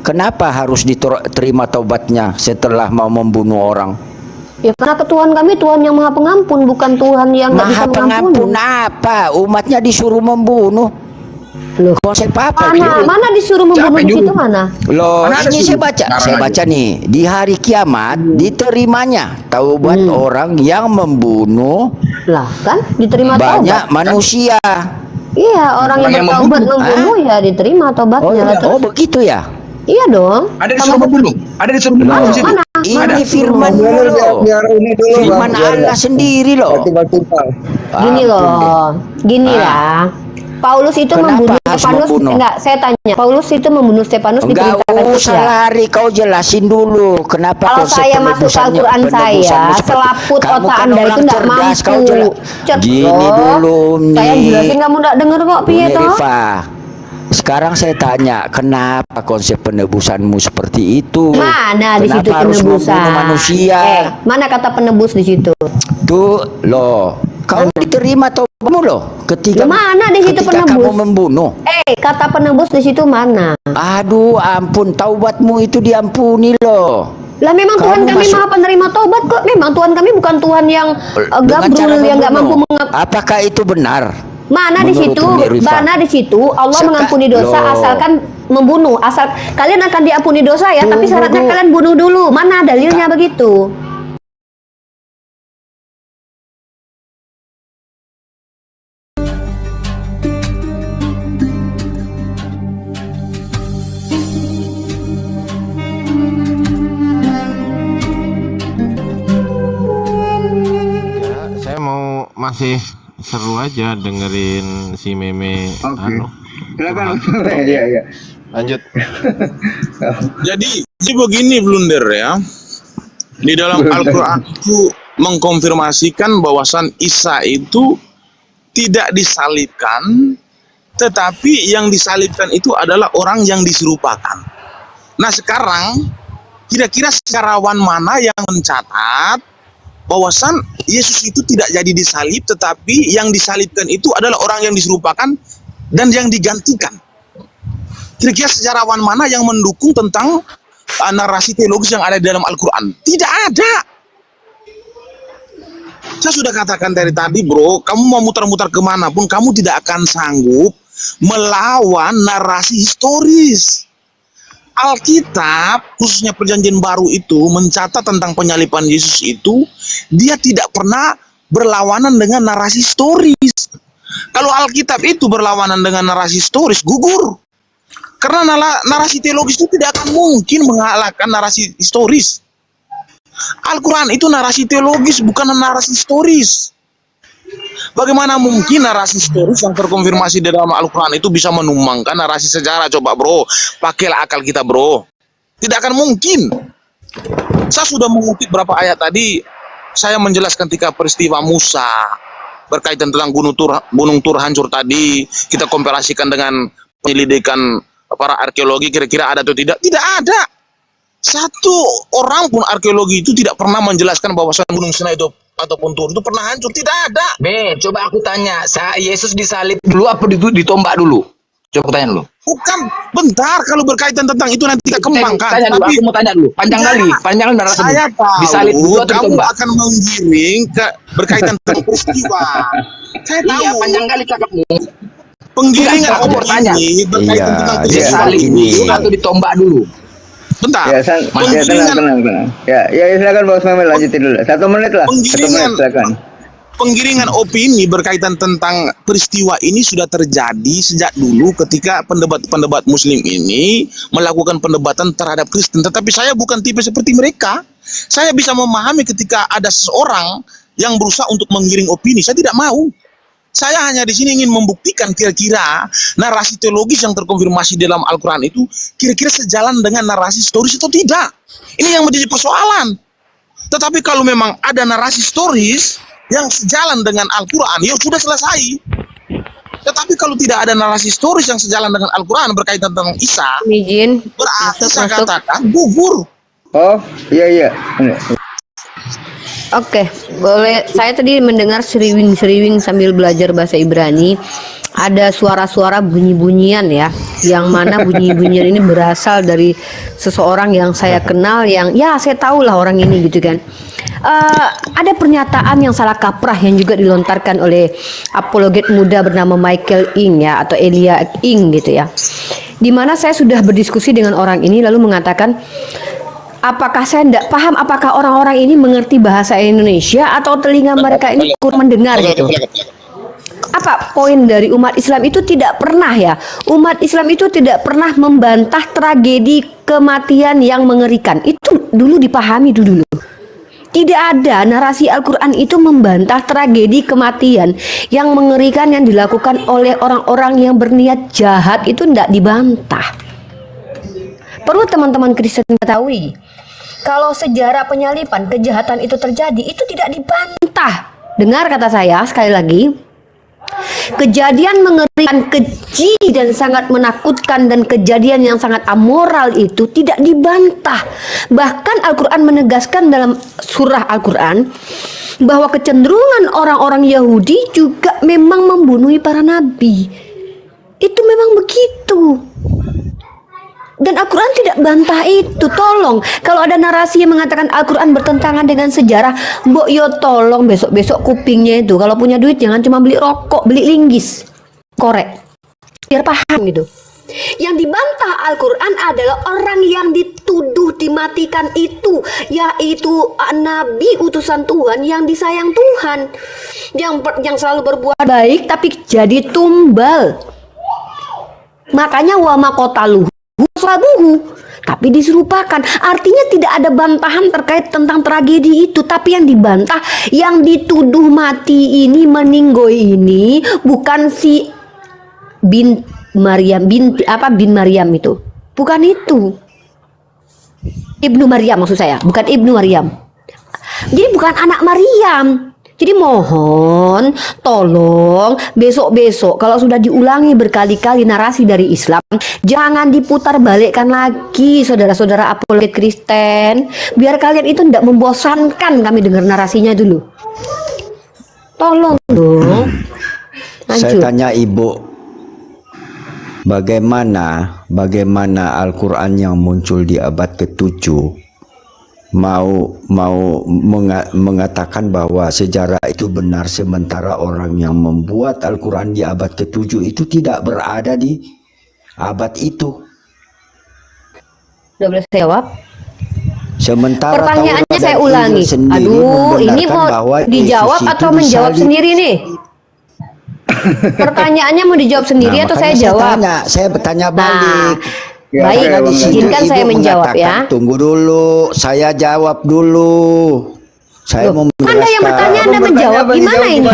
Kenapa harus diterima taubatnya setelah mau membunuh orang? Ya karena Tuhan kami Tuhan yang Maha Pengampun, bukan Tuhan yang nggak bisa mengampuni. Pengampun apa? Umatnya disuruh membunuh. Loh, konsep apa? Mana disuruh membunuh di situ mana? Loh, ini saya baca nih, di hari kiamat diterimanya taubat orang yang membunuh. Lah kan diterima banyak taubat manusia. Iya, orang yang bertaubat membunuh ya diterima taubatnya. Oh begitu ya? Iya dong. Ada disuruh membunuh. Ada disuruh membunuh. Mana? Ini firman firman Allah sendiri loh. Gini loh, gini lah. Paulus itu membunuh Stefanus. Enggak, saya tanya. Paulus itu membunuh Stefanus diperintahkan Enggak usah lari, kau jelasin dulu kenapa kalau saya masuk Al-Quran saya selaput otak Anda itu enggak mampu. Gini dulu nih. Saya jelasin kamu enggak denger kok, piye toh? Sekarang saya tanya, kenapa konsep penebusanmu seperti itu? Mana di situ penebusan? Manusia. Mana kata penebus di situ? Tuh loh, kau diterima taubatmu loh ketika mana di situ penebus? Kamu membunuh. Kata penebus di situ mana? Aduh, ampun, taubatmu itu diampuni loh. Lah memang Tuhan kami Maha Penerima taubat kok. Memang Tuhan kami bukan Tuhan yang gabrul yang nggak mampu Apakah itu benar? Mana di situ? Mana di situ Allah mengampuni dosa asalkan membunuh. Asal kalian akan diampuni dosa ya, tapi syaratnya kalian bunuh dulu. Mana dalilnya begitu? Saya mau masih seru aja dengerin si Meme. Silakan. Iya. Lanjut. Jadi begini blunder ya. Di dalam Al-Qur'an itu mengkonfirmasikan bahwasan Isa itu tidak disalibkan, tetapi yang disalibkan itu adalah orang yang diserupakan. Nah sekarang kira-kira sejarawan mana yang mencatat bahwasan Yesus itu tidak jadi disalib, tetapi yang disalibkan itu adalah orang yang diserupakan dan yang digantikan? Kira-kira sejarawan mana yang mendukung tentang narasi teologis yang ada di dalam Al-Quran? Tidak ada. Saya sudah katakan dari tadi bro, kamu mau mutar-mutar kemanapun, kamu tidak akan sanggup melawan narasi historis. Alkitab, khususnya Perjanjian Baru itu mencatat tentang penyaliban Yesus itu, dia tidak pernah berlawanan dengan narasi historis. Kalau Alkitab itu berlawanan dengan narasi historis, gugur. Karena narasi teologis itu tidak akan mungkin mengalahkan narasi historis. Al-Quran itu narasi teologis, bukan narasi historis. Bagaimana mungkin narasi historis yang terkonfirmasi di dalam Al-Quran itu bisa menumbangkan narasi sejarah? Coba bro, pakailah akal kita bro. Tidak akan mungkin. Saya sudah mengutip berapa ayat tadi. Saya menjelaskan ketika peristiwa Musa berkaitan tentang Gunung Tur hancur tadi. Kita komparasikan dengan penyelidikan para arkeologi, kira-kira ada atau tidak? Tidak ada. Satu orang pun arkeologi itu tidak pernah menjelaskan bahwa Gunung Sinai itu ataupun Tur itu pernah hancur. Tidak ada. Coba aku tanya, Yesus disalib dulu apa ditombak dulu? Coba aku tanya dulu. Bukan, bentar, kalau berkaitan tentang itu nanti kita kembangkan. Aku mau tanya dulu, panjang narasi. Saya tahu disalib dulu atau kamu ditombak? akan menggiring ke berkaitan tentang peristiwa. Saya tahu. Iya, panjang kali cakapmu. Penggiringan aku bertanya. berkaitan tentang peristiwa Disalib dulu atau ditombak dulu? Bentar. Ya, tenang. Ya, silakan Bos Memel lanjutin dulu. 1 menit lah. 1 menit silakan. Penggiringan opini berkaitan tentang peristiwa ini sudah terjadi sejak dulu ketika pendebat-pendebat Muslim ini melakukan pendebatan terhadap Kristen. Tetapi saya bukan tipe seperti mereka. Saya bisa memahami ketika ada seseorang yang berusaha untuk menggiring opini. Saya tidak mau. Saya hanya di sini ingin membuktikan kira-kira narasi teologis yang terkonfirmasi dalam Al-Quran itu kira-kira sejalan dengan narasi historis atau tidak. Ini yang menjadi persoalan. Tetapi kalau memang ada narasi historis yang sejalan dengan Al-Quran, ya sudah selesai. Tetapi kalau tidak ada narasi historis yang sejalan dengan Al-Quran berkaitan tentang Isa, berarti saya katakan gugur. Oh, iya. Oke, boleh. Saya tadi mendengar seriwing-seriwing sambil belajar bahasa Ibrani. ada suara-suara bunyi-bunyian ya, yang mana bunyi-bunyian ini berasal dari seseorang yang saya kenal, yang ya saya tahu lah orang ini gitu kan. Ada pernyataan yang salah kaprah yang juga dilontarkan oleh apologet muda bernama Michael Ing ya, atau Elia Ing gitu ya, dimana saya sudah berdiskusi dengan orang ini lalu mengatakan, apakah saya tidak paham apakah orang-orang ini mengerti bahasa Indonesia atau telinga mereka ini kurang mendengar gitu. Apa poin dari umat Islam itu tidak pernah ya, umat Islam itu tidak pernah membantah tragedi kematian yang mengerikan. Itu dulu dipahami dulu. Tidak ada narasi Al-Quran itu membantah tragedi kematian yang mengerikan yang dilakukan oleh orang-orang yang berniat jahat, itu tidak dibantah. Perlu teman-teman Kristen ketahui, kalau sejarah penyalipan kejahatan itu terjadi, itu tidak dibantah. Dengar kata saya sekali lagi, kejadian mengerikan, keji dan sangat menakutkan, dan kejadian yang sangat amoral itu tidak dibantah. Bahkan Al-Quran menegaskan dalam surah Al-Quran bahwa kecenderungan orang-orang Yahudi juga memang membunuh para nabi. Itu memang begitu. Dan Al-Quran tidak bantah itu. Tolong, kalau ada narasi yang mengatakan Al-Quran bertentangan dengan sejarah, mbok yo tolong besok-besok kupingnya itu kalau punya duit jangan cuma beli rokok, beli linggis, korek, biar paham gitu. Yang dibantah Al-Quran adalah orang yang dituduh dimatikan itu, yaitu nabi utusan Tuhan yang disayang Tuhan, yang selalu berbuat baik tapi jadi tumbal. Makanya wa maqataluhu sabuhu, tapi diserupakan. Artinya tidak ada bantahan terkait tentang tragedi itu, tapi yang dibantah, yang dituduh mati ini, meninggoy ini bukan si bin Maryam, bin Maryam itu, bukan itu. Ibnu Maryam maksud saya, bukan Ibnu Maryam. Jadi bukan anak Maryam. Jadi mohon, tolong besok-besok kalau sudah diulangi berkali-kali narasi dari Islam, jangan diputar balikkan lagi, saudara-saudara apologet Kristen. Biar kalian itu tidak membosankan kami dengar narasinya dulu. Tolong dong. Saya tanya Ibu, bagaimana Al-Quran yang muncul di abad ke-7 mau mengatakan bahwa sejarah itu benar, sementara orang yang membuat Al-Quran di abad ke-7 itu tidak berada di abad itu. Sudah boleh saya jawab? Sementara pertanyaannya saya ulangi. Aduh, ini mau dijawab atau menjawab sendiri nih? Pertanyaannya mau dijawab sendiri atau saya jawab? Saya bertanya balik. Baik, izinkan saya menjawab ya. Tunggu dulu, saya jawab dulu. Saya mau Anda yang bertanya, Anda menjawab, gimana ini?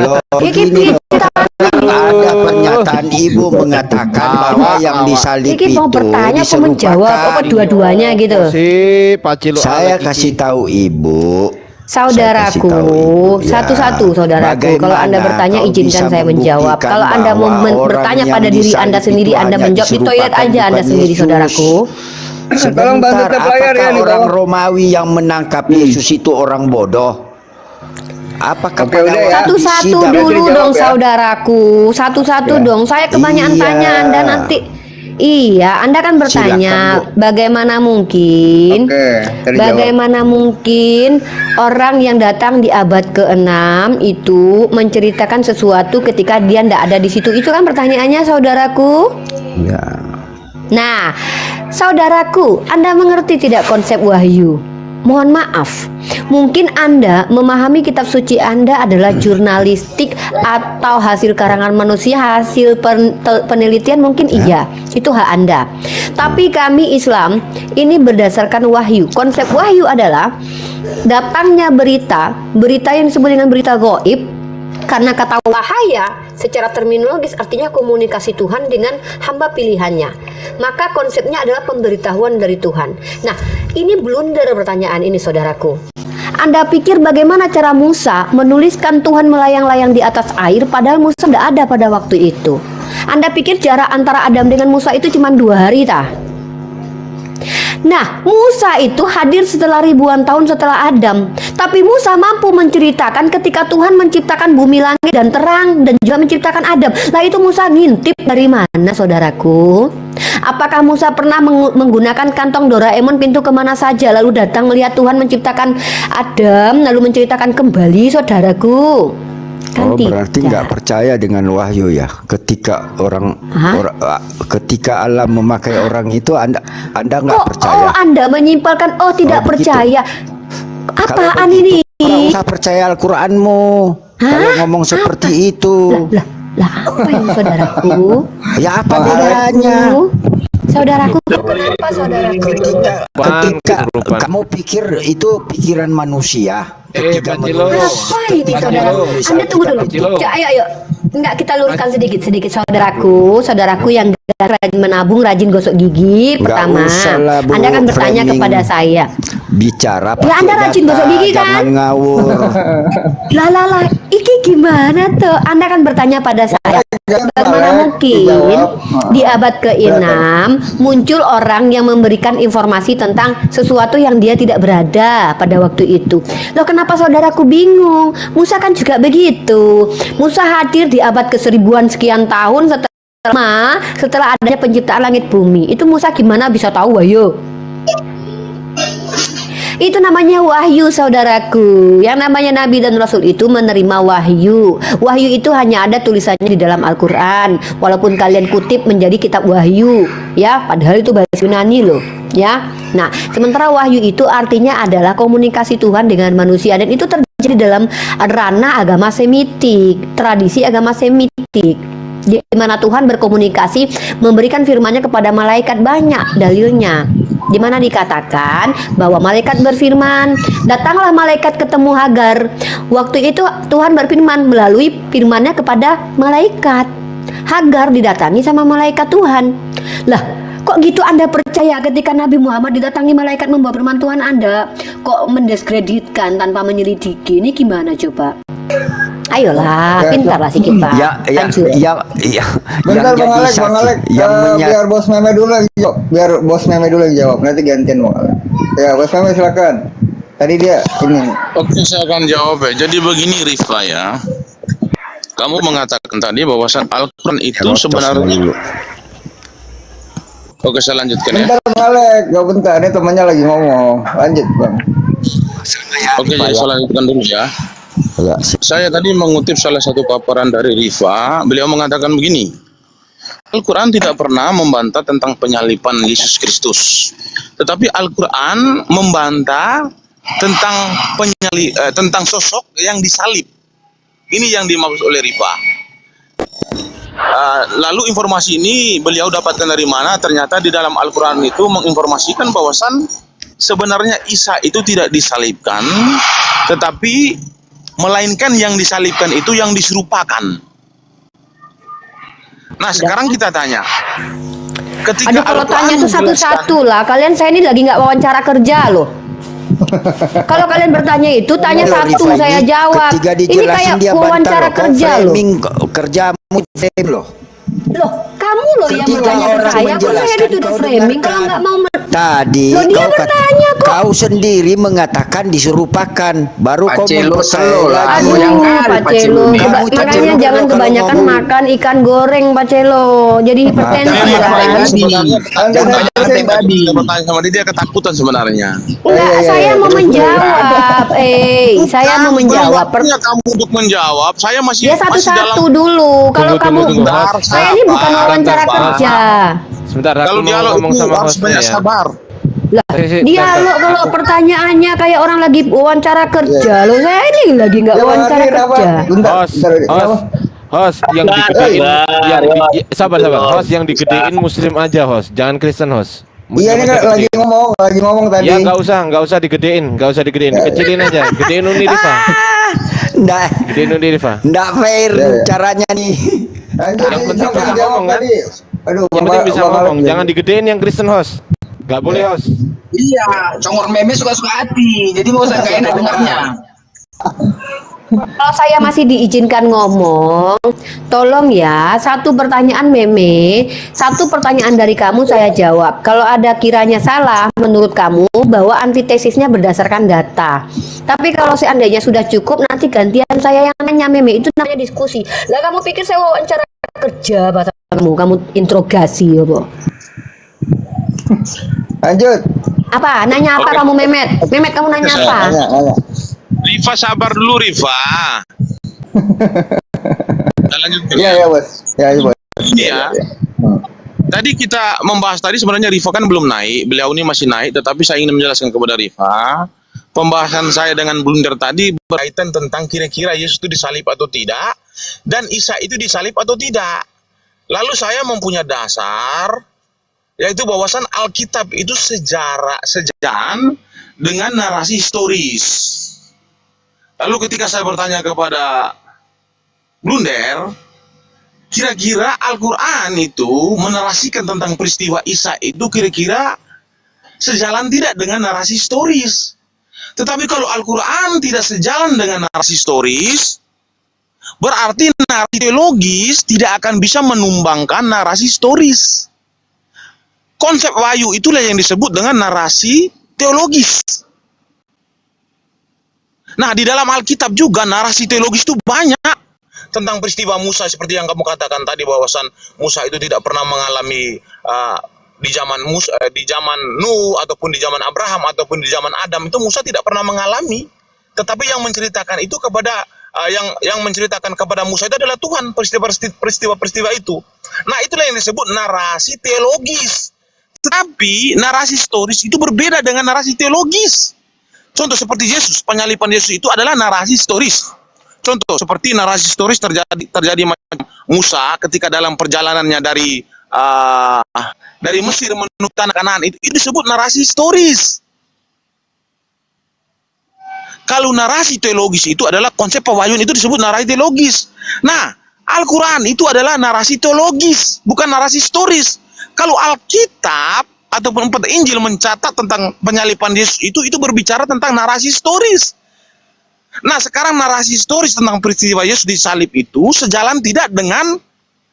Loh, begini, ada pernyataan Ibu mengatakan bahwa yang disalib itu mau bertanya apa menjawab apa dua-duanya gitu. Saya kasih tahu Ibu, saudaraku, satu-satu saudaraku. Kalau Anda bertanya, izinkan saya menjawab. Kalau Anda mau bertanya pada diri Anda sendiri, Anda menjawab di toilet aja Anda sendiri, saudaraku. Tolong bantu tap layar ya nih, orang Romawi yang menangkap Yesus itu orang bodoh? Apakah satu-satu dulu dong saudaraku, satu-satu dong. Saya kebanyakan tanya Anda nanti. Iya, Anda kan bertanya bagaimana mungkin orang yang datang di abad ke-6 itu menceritakan sesuatu ketika dia tidak ada di situ. Itu kan pertanyaannya, saudaraku. Ya. Nah, saudaraku, Anda mengerti tidak konsep wahyu? Mohon maaf, mungkin Anda memahami kitab suci Anda adalah jurnalistik atau hasil karangan manusia, hasil penelitian, mungkin iya, itu hak Anda. Tapi kami Islam ini berdasarkan wahyu. Konsep wahyu adalah datangnya berita yang disebut dengan berita gaib. Karena kata wahaya secara terminologis artinya komunikasi Tuhan dengan hamba pilihannya. Maka konsepnya adalah pemberitahuan dari Tuhan. Nah, ini blunder pertanyaan ini, saudaraku. Anda pikir bagaimana cara Musa menuliskan Tuhan melayang-layang di atas air padahal Musa tidak ada pada waktu itu? Anda pikir jarak antara Adam dengan Musa itu cuma 2 hari tah? Nah, Musa itu hadir setelah ribuan tahun setelah Adam. Tapi Musa mampu menceritakan ketika Tuhan menciptakan bumi, langit, dan terang, dan juga menciptakan Adam. Lah itu Musa ngintip dari mana, saudaraku? Apakah Musa pernah menggunakan kantong Doraemon pintu kemana saja, lalu datang melihat Tuhan menciptakan Adam, lalu menceritakan kembali, saudaraku? Kan berarti nggak percaya dengan wahyu ya? Ketika ketika Allah memakai orang itu, anda nggak percaya? Anda menyimpulkan, tidak begitu. percaya. Apaan ini? Nggak usah percaya Al-Quranmu kalau ngomong seperti itu. Lah apa ini, saudaraku? Ya apa bedanya? Saudaraku, apa saudaraku? Ketika kamu pikir itu pikiran manusia. Pak Cilo. Apa ini, saudaraku? Anda tunggu dulu. Ayo. Enggak, kita luruskan sedikit saudaraku yang rajin menabung, rajin gosok gigi. Pertama, Anda akan bertanya kepada saya. Bicara ya, Anda rajin gosok gigi kan? Jangan ngawur. Lah, iki gimana tuh? Anda akan bertanya pada saya. Bagaimana mungkin di abad ke-6 muncul orang yang memberikan informasi tentang sesuatu yang dia tidak berada pada waktu itu? Loh, kenapa saudaraku bingung? Musa kan juga begitu. Musa hadir di abad ke-1000-an sekian tahun setelah adanya penciptaan langit bumi. Itu Musa gimana bisa tahu, ayo? Itu namanya wahyu, saudaraku. Yang namanya Nabi dan Rasul itu menerima wahyu. Wahyu itu hanya ada tulisannya di dalam Al-Quran. Walaupun kalian kutip menjadi kitab wahyu, ya, padahal itu bahasa Yunani loh, ya. Nah, sementara wahyu itu artinya adalah komunikasi Tuhan dengan manusia, dan itu terjadi dalam ranah agama Semitik, tradisi agama Semitik, di mana Tuhan berkomunikasi, memberikan firman-Nya kepada malaikat. Banyak dalilnya, di mana dikatakan bahwa malaikat berfirman, datanglah malaikat ketemu Hagar. Waktu itu Tuhan berfirman melalui firman-Nya kepada malaikat. Hagar didatangi sama malaikat Tuhan. Lah, kok gitu Anda percaya ketika Nabi Muhammad didatangi malaikat membawa firman Tuhan? Anda kok mendiskreditkan tanpa menyelidiki? Ini gimana coba? Ayolah, pintarlah sikit, Pak. Bentar, Bang Alek, biar Bos Meme dulu lagi jawab. Nanti gantian Bang Alek. Ya, Bos Meme silakan. Tadi dia ini. Oke, saya akan jawab ya. Jadi begini, Rifa ya. Kamu mengatakan tadi bahwasan Al-Quran itu sebenarnya. Oke, saya lanjutkan ya. Bentar, Bang Alek. Bentar, ini temannya lagi ngomong. Lanjut, Bang. Oke, jadi saya lanjutkan dulu ya. Saya tadi mengutip salah satu paparan dari Rifa. Beliau mengatakan begini, Al-Quran tidak pernah membantah tentang penyalipan Yesus Kristus, tetapi Al-Quran membantah tentang tentang sosok yang disalib. Ini yang dimaksud oleh Rifa. Lalu informasi ini beliau dapatkan dari mana? Ternyata di dalam Al-Quran itu menginformasikan bahwasan sebenarnya Isa itu tidak disalibkan, tetapi melainkan yang disalibkan itu yang diserupakan. Nah, sekarang kita tanya. Ketika kalau tanya itu satu-satu lah. Kalian, saya ini lagi nggak wawancara kerja loh. Kalau kalian bertanya itu, tanya satu, saya jawab. Ini kayak wawancara kerja loh. Kerjamu loh. Loh, kamu loh yang bertanya ke saya. Kok saya dituduh framing kalau nggak mau tadi kau sendiri mengatakan diserupakan, baru kau mempercayai. Pak Celo, makanya jangan kebanyakan makan ikan goreng, Pak Celo. Jadi hipertensi bertanya sama dia ketakutan sebenarnya. Enggak, saya mau menjawab. Saya mau menjawab. Kamu untuk menjawab, saya masih ya satu-satu dulu. Kalau kamu, saya ini bukan wawancara kerja. Sebentar, kalau dialog ngomong sama harus banyak sabar. Lah, dialog kalau pertanyaannya kayak orang lagi wawancara kerja. Loh, saya ini lagi nggak wawancara kerja. Host yang digedein, sabar. Host yang digedein Muslim aja, host, jangan Kristen, host. Iya, ini lagi ngomong tadi. Ya nggak usah digedein, dikecilin aja, gedein Uni Rifa. Gedein Uni Rifa. Nggak fair caranya nih. Yang penting bisa ngomong kan? Yang penting bisa ngomong, jangan digedein yang Kristen, host. Gak boleh, host. Iya, congor meme suka-suka hati. Jadi mau usah gak enak dengarnya. Kalau saya masih diizinkan ngomong, tolong ya, satu pertanyaan meme, satu pertanyaan dari kamu saya jawab. Kalau ada kiranya salah menurut kamu bahwa antitesisnya berdasarkan data. Tapi kalau seandainya sudah cukup, nanti gantian saya yang nanya, Meme. Itu namanya diskusi. Lah kamu pikir saya wawancara kerja apa kamu interogasi ya, Bu? Lanjut. Apa? Nanya apa kamu, Memet? Memet, kamu nanya apa? Nanya. Rifa sabar dulu Rifa. Kita lanjutkan. Iya, Bos. Ya, Bos. Iya. Tadi kita membahas tadi sebenarnya Rifa kan belum naik, beliau ini masih naik, tetapi saya ingin menjelaskan kepada Rifa, pembahasan saya dengan Blunder tadi berkaitan tentang kira-kira Yesus itu disalib atau tidak, dan Isa itu disalib atau tidak. Lalu saya mempunyai dasar, yaitu bahwasan Alkitab itu sejalan dengan narasi historis. Lalu ketika saya bertanya kepada Blunder, kira-kira Al-Quran itu menarasikan tentang peristiwa Isa itu kira-kira sejalan tidak dengan narasi historis. Tetapi kalau Al-Quran tidak sejalan dengan narasi historis, berarti narasi teologis tidak akan bisa menumbangkan narasi historis. Konsep wahyu itulah yang disebut dengan narasi teologis. Nah, di dalam Alkitab juga narasi teologis itu banyak. Tentang peristiwa Musa seperti yang kamu katakan tadi, bahwasan Musa itu tidak pernah mengalami di zaman Nuh ataupun di zaman Abraham ataupun di zaman Adam, itu Musa tidak pernah mengalami. Tetapi yang menceritakan itu kepada yang menceritakan kepada Musa itu adalah Tuhan, peristiwa-peristiwa itu. Nah, itulah yang disebut narasi teologis. Tetapi narasi historis itu berbeda dengan narasi teologis. Contoh seperti Yesus, penyaliban Yesus itu adalah narasi historis. Contoh seperti narasi historis terjadi Musa ketika dalam perjalanannya dari Mesir menuju tanah Kanaan, itu disebut narasi historis. Kalau narasi teologis itu adalah konsep pewahyuan, itu disebut narasi teologis. Nah, Al-Quran itu adalah narasi teologis, bukan narasi historis. Kalau Alkitab ataupun Injil mencatat tentang penyaliban Yesus itu berbicara tentang narasi historis. Nah, sekarang narasi historis tentang peristiwa Yesus disalib itu sejalan tidak dengan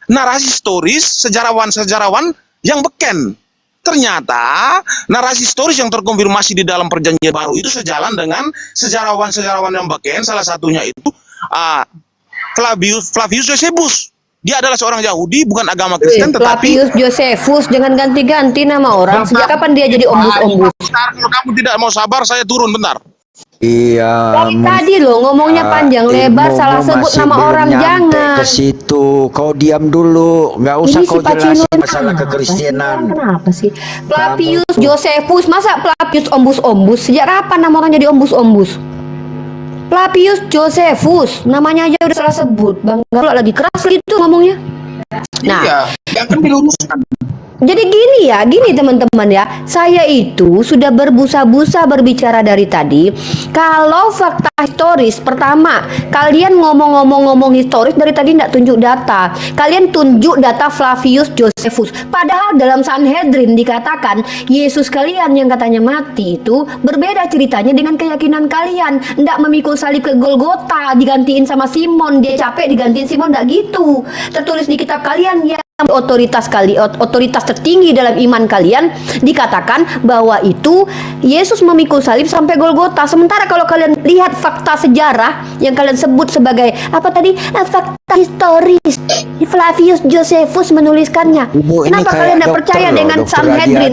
narasi historis sejarawan-sejarawan yang beken. Ternyata narasi historis yang terkonfirmasi di dalam Perjanjian Baru itu sejalan dengan sejarawan-sejarawan yang beken. Salah satunya itu Flavius Josephus. Dia adalah seorang Yahudi, bukan agama Kristen, tetapi Flavius Josephus, jangan ganti-ganti nama orang. Sejak kapan dia jadi ombus-ombus? Bentar, kalau kamu tidak mau sabar, saya turun bentar. Iya. Tadi loh ngomongnya panjang lebar, salah sebut nama orang, jangan. Ke situ, kau diam dulu, nggak usah Ini kau si Pacino jelasin masalah kenapa kekristenan. sih? Kenapa sih? Flavius Josephus, masa Flavius ombus-ombus? Sejak kapan nama orang jadi ombus-ombus? Flavius Josephus, namanya aja udah salah sebut. Bang Galuh lagi keras gitu ngomongnya. Nah, Iya, yang kan diluruskan. jadi gini teman-teman ya, saya itu sudah berbusa-busa berbicara dari tadi. Kalau fakta historis, pertama, kalian ngomong historis dari tadi tidak tunjuk data. Kalian tunjuk data Flavius Josephus. Padahal dalam Sanhedrin dikatakan Yesus kalian yang katanya mati itu berbeda ceritanya dengan keyakinan kalian. Tidak memikul salib ke Golgota, digantiin sama Simon, dia capek digantiin Simon, tidak gitu. Tertulis di kitab kalian ya. Otoritas tertinggi dalam iman kalian dikatakan bahwa itu Yesus memikul salib sampai Golgota. Sementara kalau kalian lihat fakta sejarah yang kalian sebut sebagai apa tadi, fakta historis, Flavius Josephus menuliskannya. Kenapa kalian tidak percaya dengan Sanhedrin?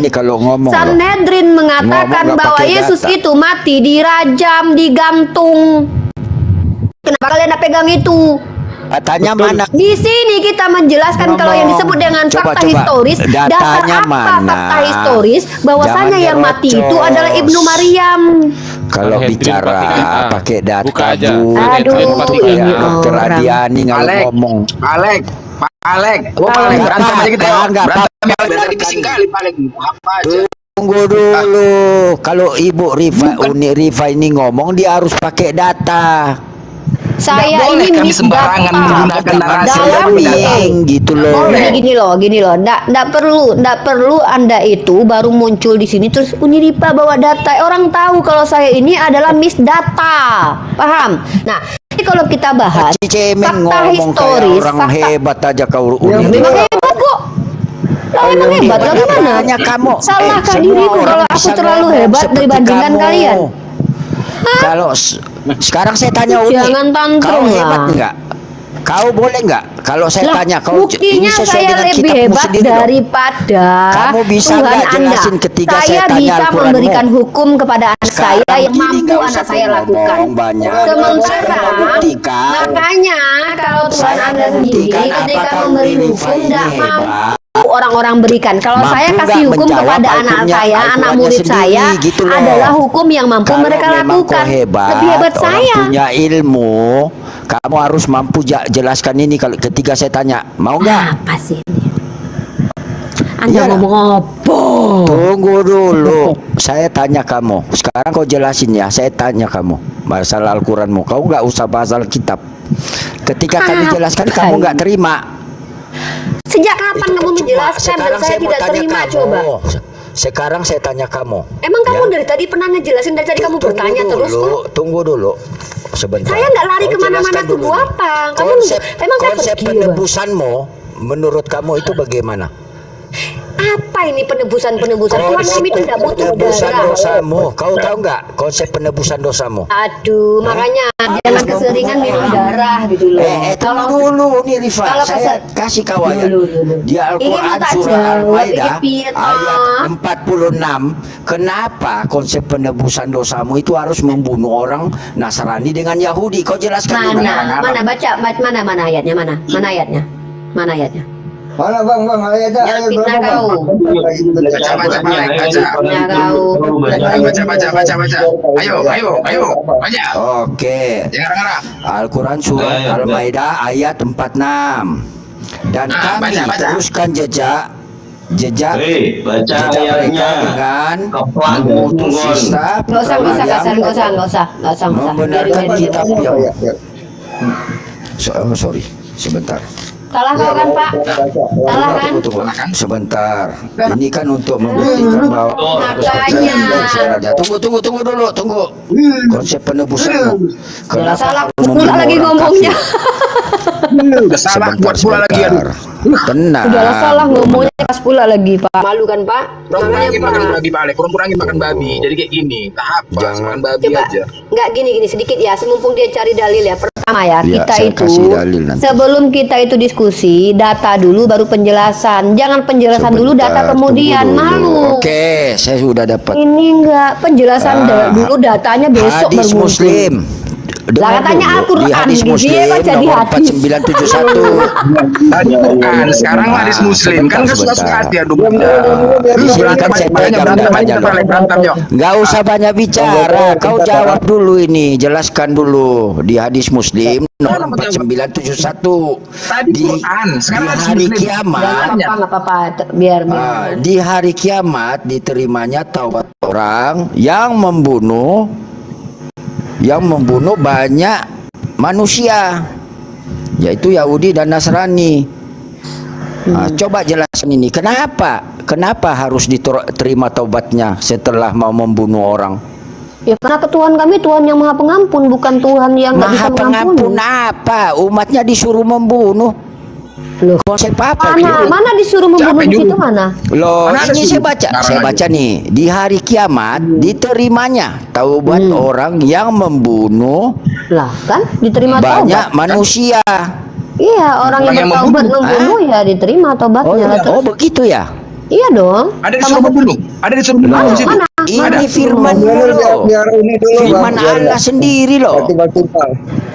Sanhedrin mengatakan bahwa Yesus itu mati, dirajam, digantung. Kenapa kalian tidak pegang itu? Tanya mana? Di sini kita menjelaskan kalau yang disebut dengan fakta historis, dasar apa fakta historis, bahwasanya yang mati itu adalah Ibnu Maryam. Kalau bicara pakai data Aduh, ini Keradiani ngomong. Palek, berantem aja kita. Berantem dari bising kali Palek. Apa aja. Tunggu dulu. Kalau Ibu Rifa ini ngomong, dia harus pakai data. Saya ini kami sembarangan menggunakan narasi gitu loh. Gini loh, ndak perlu Anda itu baru muncul di sini terus Uniripa bawa data. Orang tahu kalau saya ini adalah miss data, paham? Nah, jadi kalau kita bahas fakta historis, orang hebat aja kau memang hebat kok. Emang hebat, bagaimana? Kamu Salahkah diriku kalau aku terlalu hebat dibandingkan kalian? Sekarang saya tanya Uni, Jangan tantrum kau hebat lah. enggak? Kau boleh nggak? Kalau saya Lah, tanya kau, ini buktinya sesuai saya dengan lebih kitabmu hebat sendiri loh. daripada Kamu bisa Tuhan nggak Anda. jelasin ketika saya Saya tanya bisa Al-Quranmu? memberikan hukum kepada anak Sekarang saya yang gini, mampu nggak anak usah saya ngomong lakukan. banyak. Sementara, Saya membuktikan. makanya kalau Tuhan Saya Anda sendiri membuktikan ketika apakah memberi Uni hukum ini tidak hebat. mampu orang-orang berikan. Kalau Mampu saya nggak kasih hukum menjawab kepada anak Al-Qurannya- saya, anak Al-Qurannya murid sendiri, saya gitu loh. adalah hukum yang mampu Kalau mereka memang lakukan. kau hebat, Lebih hebat orang saya. punya ilmu, kamu harus mampu jelaskan ini kalau ketika saya tanya, mau nggak? Apa sih ini? Anda Iyalah. ngomong apa? Tunggu dulu, saya tanya kamu. Sekarang kau jelasin ya, saya tanya kamu masalah Al-Quranmu. Kau nggak usah bahas Alkitab. Ketika kami jelaskan, kamu nggak terima. Sejak kapan Itu kamu percuma. menjelaskan dan Sekarang saya mau tidak tanya terima kamu. coba? Sekarang saya tanya kamu. Emang kamu Ya. dari tadi pernah ngejelasin, dari tadi kamu bertanya terus kok? Tunggu dulu, sebentar. Saya nggak lari Kau kemana-mana, jelaskan tunggu dulu nih. apa? Kamu emang saya konsep pergi, penebusanmu, menurut kamu itu bagaimana? Apa ini penebusan-penebusan? Tuhan kami itu tidak butuh penebusan darah. dosamu. Kau tahu nggak konsep penebusan dosamu? Aduh, makanya jangan keseringan minum darah gitu loh. Tunggu dulu nih Rifa, kalau saya kasih kau ayat. Dulu. Di Ini Al-Quran mau tak surah jawab, Al-Maidah ini piet, ayat ah. 46. Kenapa konsep penebusan dosamu itu harus membunuh orang Nasrani dengan Yahudi? Kau jelaskan dulu. Mana baca mana ayatnya, mana ayatnya? Mana ayatnya? Mana bang ayatnya Jangan ayat fitnah berapa kau. Baca, baca. Fitnah kau. Baca. Ayo, baca. Oke. Jangan ngarang. Al-Quran surat Al-Maidah ayat 46. Dan kami baca. teruskan jejak baca mereka ayatnya. dengan Keplak mengutus tunggon. sisa Nggak usah kasar, nggak usah. membenarkan Biarin. kitab Apa yang ya? sorry sebentar. Salah kau kan Pak? Salah kan? Tunggu, sebentar. Ini kan untuk membuktikan bahwa Makanya. Tunggu dulu. Konsep penebusanmu. Udah salah kamu pula membunuh lagi orang ngomongnya. kafir? Udah salah buat pula lagi. Aduh. Tenang. Udah salah ngomongnya pas pula lagi Pak. Malu kan Pak? Makanya Kurang-kurangin makan Pak. babi, Pak. Kurang-kurangin makan babi. Jadi kayak gini. Tahap Jangan. makan babi Coba, aja. nggak gini sedikit ya, mumpung dia cari dalil ya. Pertama ya, Ya, kita saya itu kasih dalil nanti. sebelum kita itu diskusi, data dulu baru penjelasan. Jangan penjelasan dulu, data Sebentar, kemudian. tunggu dulu. Malu. Oke, saya sudah dapat. Ini enggak penjelasan dulu, datanya besok Hadis baru muncul. Muslim. Lah, katanya dulu, Al-Quran, di hadis gitu Muslim ya, kok jadi nomor hadis? 4971. Tadi bukan, sekarang hadis muslim. Kan Sebentar, suka-suka sebentar. hati aduh. Di sini kan saya pegang datanya loh. Berantem, yuk. Nggak usah banyak bicara, kau jawab dulu ini, jelaskan dulu di hadis Muslim nomor 4971. Tadi Quran, sekarang di hadis hari Muslim. kiamat. Nggak apa-apa, biar. Di hari kiamat diterimanya taubat orang yang membunuh banyak manusia, yaitu Yahudi dan Nasrani. Nah, coba jelaskan ini, kenapa harus diterima taubatnya setelah mau membunuh orang? Ya karena Tuhan kami Tuhan yang Maha Pengampun, bukan Tuhan yang nggak bisa Maha pengampun mengampuni. apa? Umatnya disuruh membunuh. Loh, Konsep apa itu? mana disuruh membunuh di situ mana? Loh, Mana ada ini sih? saya baca nih, di hari kiamat diterimanya taubat orang yang membunuh Lah kan diterima banyak taubat. manusia. Iya, orang yang Orang yang bertaubat membunuh. membunuh ya diterima taubatnya. Lah, terus- Begitu ya. Iya dong. Ada disuruh membunuh. Ada disuruh membunuh di situ. Mana? Ini firman biar ini dulu firman Allah sendiri loh. timbal-timbal.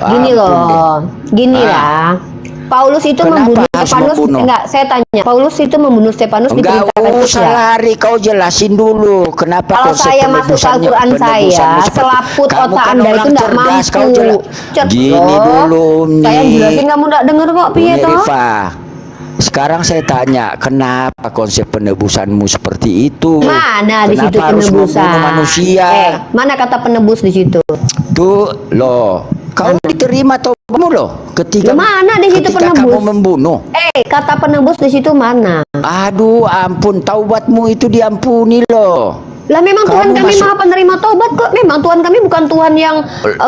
Gini Ampun loh. deh. Gini lah. Paulus itu Kenapa membunuh harus Stefanus. membunuh? Enggak, saya tanya. Paulus itu membunuh Stefanus Enggak diperintahkan usah Kristus. lari, kau jelasin dulu kenapa Kalau konsep saya masuk ke Al-Quran penebusanmu saya, seperti- selaput Kamu otak kan Anda orang itu enggak cerdas, kau mampu. Gini dulu Saya nih. jelasin kamu enggak denger kok, piye Uni toh? Rifa, sekarang saya tanya, kenapa konsep penebusanmu seperti itu? Mana di Kenapa situ harus penebusan? membunuh manusia? Mana kata penebus di situ? Tuh loh, kau diterima taubatmu loh ketika Di mana di situ ketika penebus? kamu membunuh. Kata penebus di situ mana? Aduh, ampun, taubatmu itu diampuni loh. Lah memang Kamu Tuhan kami masuk- Maha penerima taubat kok. Memang Tuhan kami bukan Tuhan yang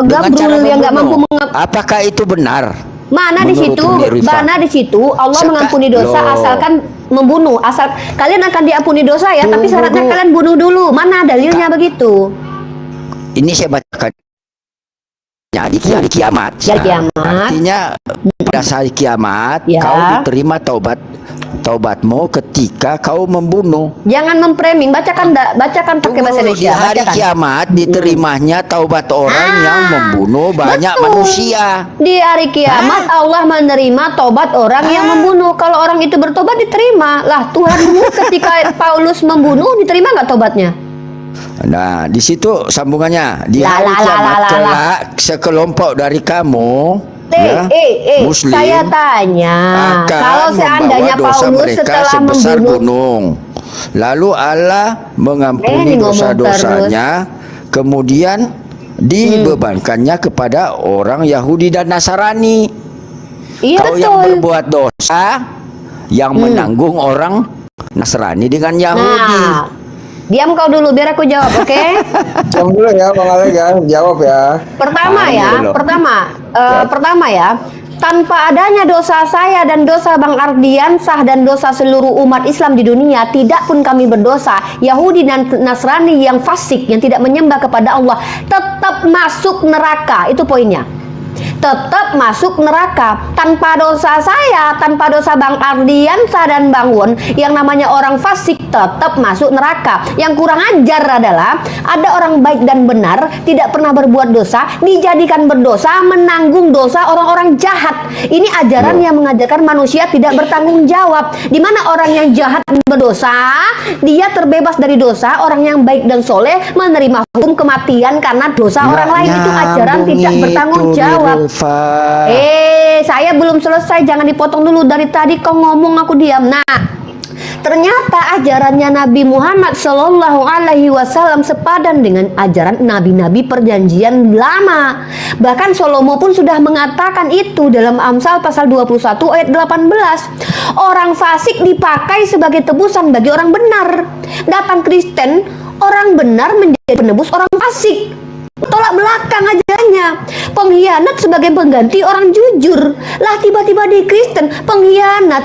Dengan cara gabrul yang nggak mampu membunuh. Apakah itu benar? Mana di Menurut situ? Uni Rifa. Mana di situ Allah mengampuni dosa Loh. asalkan membunuh. Asal kalian akan diampuni dosa ya, tapi Tunggu syaratnya dulu. kalian bunuh dulu. Mana dalilnya begitu? Ini saya bacakan di kiamat. Ya, kiamat. Artinya pada saat kiamat Ya. kau diterima taubatmu ketika kau membunuh. Jangan memframing, bacakan pakai bahasa Tunggu, Indonesia. di hari Bacakan. kiamat diterimanya taubat orang yang membunuh banyak Betul. manusia. Di hari kiamat Allah menerima tobat orang yang membunuh. Kalau orang itu bertobat diterima. Lah Tuhanmu ketika Paulus membunuh diterima nggak tobatnya? Nah, di situ sambungannya. Di La, hari la, la, kiamat la, la, la. kelak sekelompok dari kamu Muslim Saya tanya, akan kalau seandainya membawa dosa Paulus mereka setelah sebesar membunuh, gunung, lalu Allah mengampuni ngomong dosa-dosanya, kemudian dibebankannya kepada orang Yahudi dan Nasrani. iya Kau yang betul. berbuat dosa yang menanggung orang Nasrani dengan Yahudi. Nah, diam kau dulu biar aku jawab, oke? Jawab dulu ya Bang Alek ya, jawab ya. Pertama Ah, ya, dulu. pertama ya, tanpa adanya dosa saya dan dosa Bang Ardiansah dan dosa seluruh umat Islam di dunia, tidak pun kami berdosa. Yahudi dan Nasrani yang fasik, yang tidak menyembah kepada Allah, tetap masuk neraka. Itu poinnya. Tetap masuk neraka. Tanpa dosa saya, tanpa dosa Bang Ardiansah dan Bang Won, yang namanya orang fasik tetap masuk neraka. Yang kurang ajar adalah ada orang baik dan benar, tidak pernah berbuat dosa, dijadikan berdosa, menanggung dosa orang-orang jahat. Ini ajaran yang mengajarkan manusia tidak bertanggung jawab. Di mana orang yang jahat berdosa, dia terbebas dari dosa. Orang yang baik dan soleh menerima hukum kematian karena dosa orang lain. Itu ajaran tidak bertanggung jawab. Saya belum selesai, jangan dipotong dulu. Dari tadi kau ngomong aku diam. Nah, ternyata ajarannya Nabi Muhammad Shallallahu Alaihi Wasallam sepadan dengan ajaran nabi-nabi perjanjian lama. Bahkan Salomo pun sudah mengatakan itu dalam Amsal pasal 21 ayat 18. Orang fasik dipakai sebagai tebusan bagi orang benar. Datang Kristen, orang benar menjadi penebus orang fasik. Tolak belakang ajarannya. Pengkhianat sebagai pengganti orang jujur. Lah tiba-tiba di Kristen pengkhianat,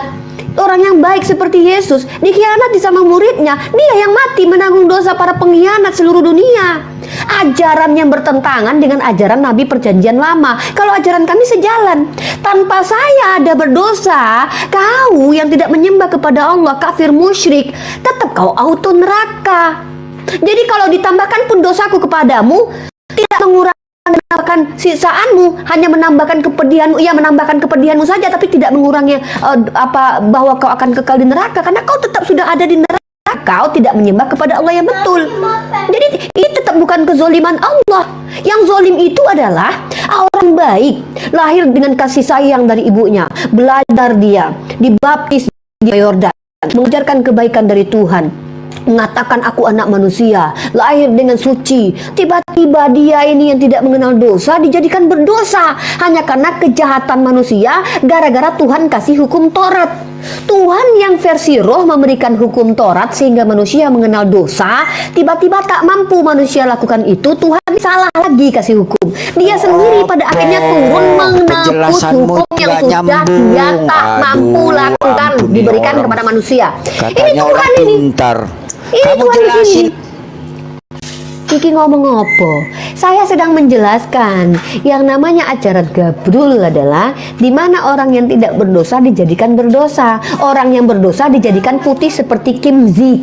orang yang baik seperti Yesus dikhianati sama muridnya. Dia yang mati menanggung dosa para pengkhianat seluruh dunia. Ajaran yang bertentangan dengan ajaran Nabi perjanjian lama. Kalau ajaran kami sejalan. Tanpa saya ada berdosa, kau yang tidak menyembah kepada Allah, kafir musyrik, tetap kau auto neraka. Jadi kalau ditambahkan pun dosaku kepadamu, tidak mengurangi sisaanmu, hanya menambahkan kepedihanmu. Ia menambahkan kepedihanmu saja, tapi tidak mengurangi bahwa kau akan kekal di neraka, karena kau tetap sudah ada di neraka. Kau tidak menyembah kepada Allah yang betul. Jadi ini tetap bukan kezoliman Allah. Yang zolim itu adalah orang baik, lahir dengan kasih sayang dari ibunya, belajar dia, dibaptis di Yordan, mengajarkan kebaikan dari Tuhan, mengatakan aku anak manusia, lahir dengan suci. Tiba-tiba dia ini yang tidak mengenal dosa dijadikan berdosa hanya karena kejahatan manusia, gara-gara Tuhan kasih hukum Taurat. Tuhan yang versi roh memberikan hukum Taurat sehingga manusia mengenal dosa. Tiba-tiba tak mampu manusia lakukan itu, Tuhan salah lagi kasih hukum. Dia sendiri pada akhirnya turun menebus hukum yang sudah dia tak mampu lakukan, diberikan kepada manusia. Ini Katanya Tuhan orang ini. pintar. Ini Kamu Tuhan di jelasin. sini. Kiki ngomong apa? Saya sedang menjelaskan yang namanya ajaran gabrul adalah di mana orang yang tidak berdosa dijadikan berdosa, orang yang berdosa dijadikan putih seperti Kemerzi.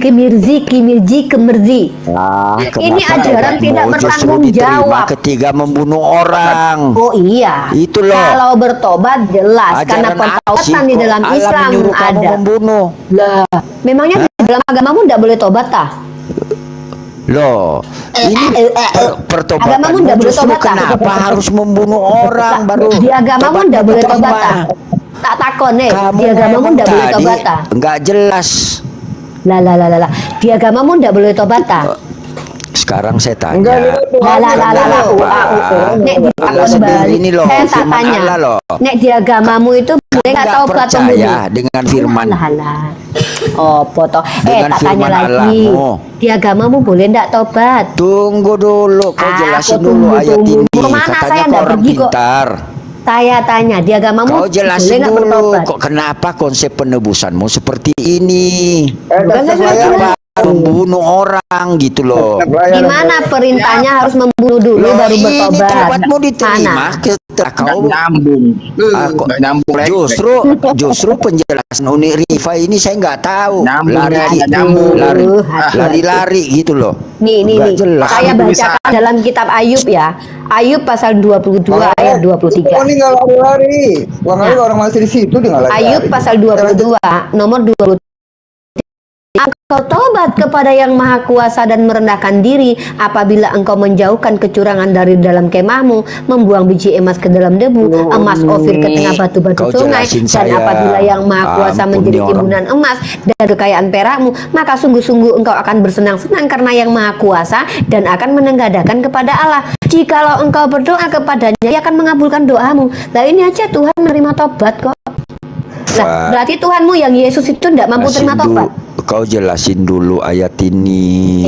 Ini ajaran tidak bertanggung jawab. Ketika membunuh orang. Oh iya. Itu loh. Kalau bertobat jelas karena pertobatan di dalam Islam ada. Membunuh. Lah, memangnya di dalam agamamu tidak boleh tobat tah? Loh, ini pertobatan Agamamu nggak boleh justru tobat, tak? kenapa harus membunuh orang baru? Di agamamu tidak boleh tobat tah? Tak takon di agamamu tidak boleh tobat tah? Enggak jelas. Lah. Di agamamu tidak boleh tobat tah? Sekarang saya Enggak, tanya. Lah. Nek di Allah takon sendiri balik. ini loh, Saya tak firman tanya. Allah loh. Nek di agamamu itu boleh nggak Enggak tobat pembunuh? percaya dengan firman. Lah. Oh, foto. Dengan Tak tanya firman lagi. Allahmu. Di agamamu boleh ndak tobat? Tunggu dulu, kau jelasin dulu ayat ini. Kemana saya Katanya kau ndak orang pergi kok. pintar. Saya tanya, di agamamu Kau jelasin boleh nggak dulu bertobat? kok kenapa konsep penebusanmu seperti ini? Kan saya sudah Kenapa membunuh orang gitu loh. Di mana perintahnya harus membunuh dulu Loh, baru ini bertobat? taubatmu diterima Mana? ketika Nggak kau nyambung. Aku- Nggak nyambung. Lek. justru penjelasan Uni Rifa ini saya nggak tahu. Nyambung, Lari nggak nyambung. lari gitu loh. Nih, Nggak jelas. saya bacakan dalam kitab Ayub ya. Ayub pasal 22 ayat 23. Oh, ini nggak lari-lari. Bang Ali orang masih di situ dia nggak lari. Ayub pasal 22 nomor 23. Engkau tobat kepada yang maha kuasa dan merendahkan diri apabila engkau menjauhkan kecurangan dari dalam kemahmu, membuang biji emas ke dalam debu, emas ofir ke tengah batu-batu Kau sungai, jelasin dan saya. apabila yang maha kuasa Ampun menjadi nih orang. timbunan emas dan kekayaan perakmu, maka sungguh-sungguh engkau akan bersenang-senang karena yang maha kuasa dan akan menengadahkan kepada Allah. Jikalau engkau berdoa kepadanya, ia akan mengabulkan doamu. Nah ini aja Tuhan menerima tobat kok. Nah, berarti Tuhanmu yang Yesus itu tidak mampu terima tobat. Kau jelasin dulu ayat ini.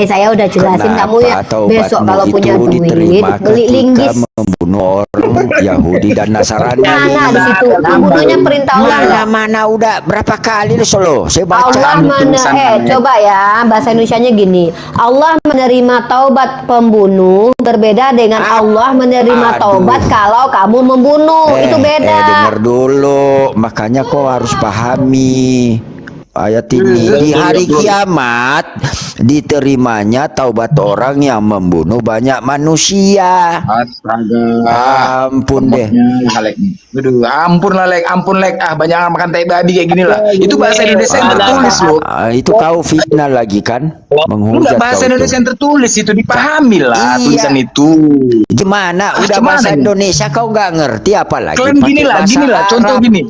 Saya udah jelasin kamu ya. Kenapa Besok taubatmu kalau punya itu duit, diterima beli ketika linggis. membunuh orang Yahudi dan Nasrani? Mana di situ? Membunuhnya perintah Allah. Mana udah berapa kali solo saya baca. Allah coba ya bahasa Indonesianya gini. Allah menerima taubat pembunuh berbeda dengan Allah menerima Aduh. taubat kalau kamu membunuh. Itu beda. Dengar dulu, makanya kau harus pahami ayat ini. Di hari kiamat diterimanya taubat orang yang membunuh banyak manusia. Astaga. Ampun deh. Lek. Aduh, ampun lah Lek, ampun Lek. Banyak makan tai babi kayak gini lah. Itu bahasa Indonesia yang tertulis loh. Itu kau fitnah lagi kan? Menghujat Enggak, bahasa kau Indonesia tuh. yang tertulis itu dipahami lah Iya. tulisan itu. Gimana? Udah gimana bahasa nih? Indonesia kau nggak ngerti apalagi Kalian pakai gini lah, bahasa contoh Arab. gini.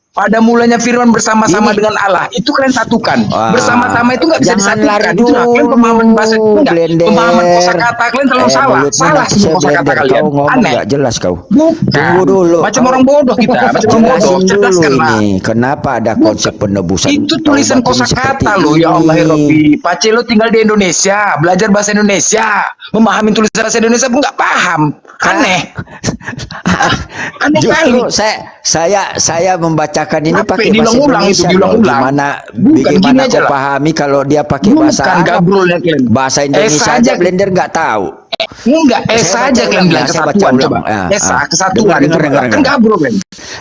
Pada mulanya firman bersama-sama Ini- dengan Allah, itu kalian satukan. Wah, Bersama-sama itu nggak bisa jangan disatukan. lari Itu lah, kalian dulu, pemahaman bahasa itu enggak. blender. Pemahaman kosakata kalian selalu salah. mulutmu Salah nanti semua saya kosakata blender. kalian. Kau ngomong Aneh. nggak jelas kau. Bukan. Tunggu dulu. Macam Kau- orang bodoh kita, macam orang bodoh. Jelasin dulu Cerdaskanlah. ini kenapa ada konsep penebusan Itu tulisan taubat ini seperti kosakata loh, ya Allah ya ini. Rabbi. Pace lo tinggal di Indonesia, belajar bahasa Indonesia, memahami tulisan bahasa Indonesia pun nggak paham. Aneh. Aneh kali. Justru saya membacakan ini Kenapa? pakai bahasa Diulang-ulang itu, Indonesia. diulang-ulang. Gimana Bukan, gini bagaimana aja kau lah. pahami kalau dia pakai bahasa Bukan, Arab? gabrolnya kalian. Bahasa Indonesia saja. aja blender nggak tahu. Enggak, Saya saja baca kalian ulang bilang ya, saya baca kesatuan ulang. coba. Kesatuan Dengar, itu dengar, kan dengar. gabrol kan.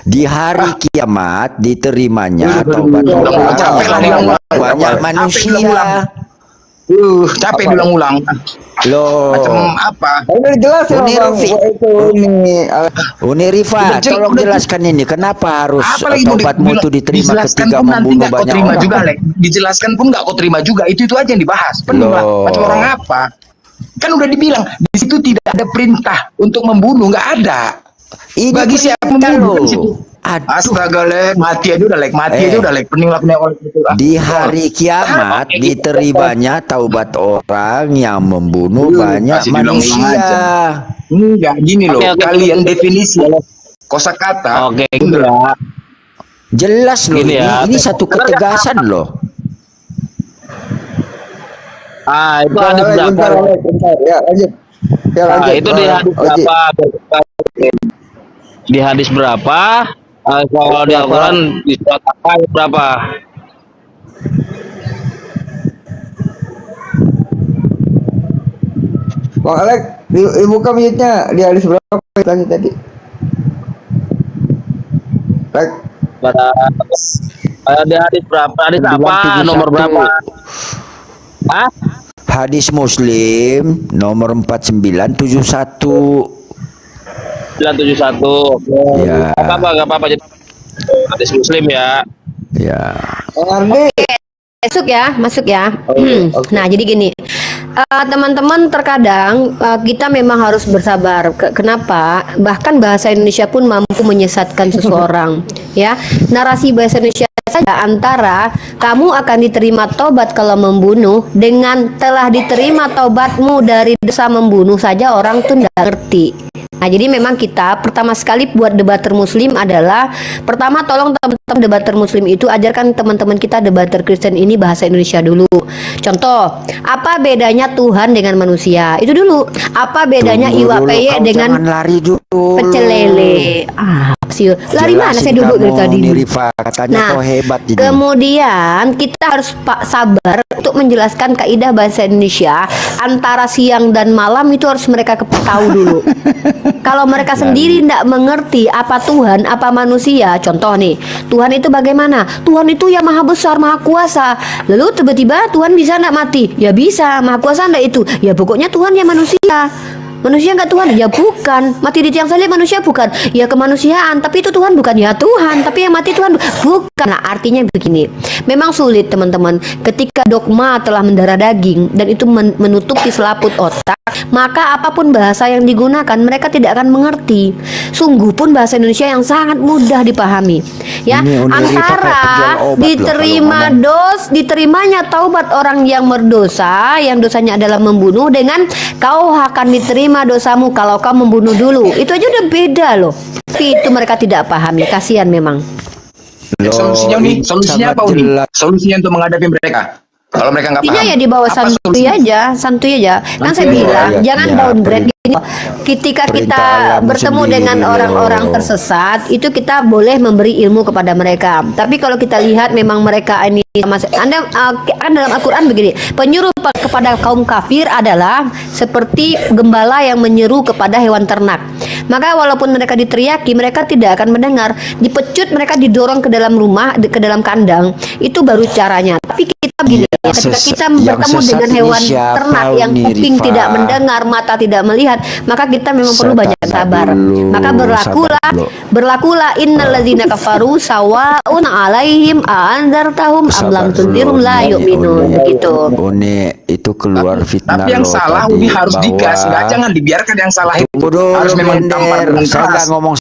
Di hari kiamat diterimanya taubat orang capek lah diulang-ulang. banyak Capek manusia. diulang-ulang. Capek diulang-ulang. Loh, Macam apa? Udah dijelasin Uni Bang. Rufi. Itu ini. Uni Rifa, Udah jel- tolong udah- jelaskan ini. Kenapa harus Apa lagi mau taubatmu itu diterima dijelaskan ketika pun nanti membunuh nggak kau banyak terima orang? juga, Lek. Dijelaskan pun nggak kau terima juga. Itu aja yang dibahas. Penuh lah. Loh. Macam orang apa? Kan udah dibilang di situ tidak ada perintah untuk membunuh, nggak ada. Ini Bagi siapa perintah membunuh loh. kan di situ. Aduh. Astaga, Lek, mati aja udah, Lek, mati aja udah, Lek, pening lah oleh itu lah. Di hari kiamat diterimanya taubat orang yang membunuh banyak masih diulang-ulang manusia. Enggak, gini loh, Oke. kalian definisi kosakata. Oke, gitu ya. Jelas loh Gini ya. ini satu ketegasan loh. Itu hadis berapa? Bentar. Ya, lanjut. Ya, lanjut. Itu di hadis Oji. berapa? Di hadis berapa? Kalau di Al-Quran di surat apa ayat berapa? Bang Alek, dibuka mute-nya di hadis berapa lagi tadi? Alek, Pada di hadis berapa? Hadis apa? 71. Nomor berapa? Ah? Hadis Muslim nomor 4971. 971. Oke. Ya. Gak apa-apa. Jadi hadis Muslim ya. Ya. Bang Ardi. Masuk ya. Nah, jadi gini. Teman-teman, terkadang kita memang harus bersabar. Kenapa? Bahkan bahasa Indonesia pun mampu menyesatkan seseorang. Ya, narasi bahasa Indonesia saja antara kamu akan diterima taubat kalau membunuh dengan telah diterima taubatmu dari dosa membunuh saja orang tuh nggak ngerti. Nah, jadi memang kita pertama sekali buat debater muslim adalah pertama tolong teman-teman debater muslim itu ajarkan teman-teman kita debater Kristen ini bahasa Indonesia dulu. Contoh, apa bedanya Tuhan dengan manusia? Itu dulu. Apa bedanya Tunggu iwak dulu, peye kau dengan jangan lari dulu. pecel lele? Lari mana saya duduk dari tadi? Rifa katanya Nah, kau hebat ini. kemudian kita harus sabar untuk menjelaskan kaidah bahasa Indonesia antara siang dan malam itu harus mereka tahu dulu. Kalau mereka sendiri tidak mengerti apa Tuhan, apa manusia, contoh nih, Tuhan itu bagaimana? Tuhan itu yang maha besar, maha kuasa. Lalu tiba-tiba Tuhan bisa tidak mati? Ya bisa, maha kuasa tidak itu? Ya pokoknya Tuhan ya manusia. Manusia nggak Tuhan? Ya bukan. Mati di tiang salib manusia bukan? Ya kemanusiaan. Tapi itu Tuhan bukan? Ya Tuhan. Tapi yang mati Tuhan bukan. Nah artinya begini. Memang sulit teman-teman. Ketika dogma telah mendarah daging dan itu menutupi selaput otak, maka apapun bahasa yang digunakan mereka tidak akan mengerti. Sungguh pun bahasa Indonesia yang sangat mudah dipahami. Ya, antara diterimanya taubat orang yang berdosa, yang dosanya adalah membunuh, dengan kau akan diterima dosamu kalau kau membunuh dulu. Itu aja udah beda loh. Tapi itu mereka tidak pahami. Kasihan memang. Solusinya nih, solusinya apa Uni? Solusinya untuk menghadapi mereka. Kalau mereka nggak paham. Ya dibawa santuy aja. Kan saya bilang jangan downgrade. Ketika kita bertemu dengan orang-orang tersesat, itu kita boleh memberi ilmu kepada mereka. Tapi kalau kita lihat memang mereka ini kan dalam Al-Quran begini, penyuruh kepada kaum kafir adalah seperti gembala yang menyeru kepada hewan ternak. Maka walaupun mereka diteriaki, mereka tidak akan mendengar. Dipecut, mereka didorong ke dalam rumah, ke dalam kandang. Itu baru caranya. Tapi kita begini, ketika kita bertemu dengan hewan ternak yang kuping tidak mendengar, mata tidak melihat, maka kita memang perlu banyak sabar. Maka berlakulah innalladzina kafaru sawaun alaihim a'anzartahum am lam tundirhum la yu'minun gitu. Itu keluar fitnah. Tapi yang salah Uni harus digas, jangan dibiarkan yang salah itu. Harus memang tampar dengan keras. Ngomong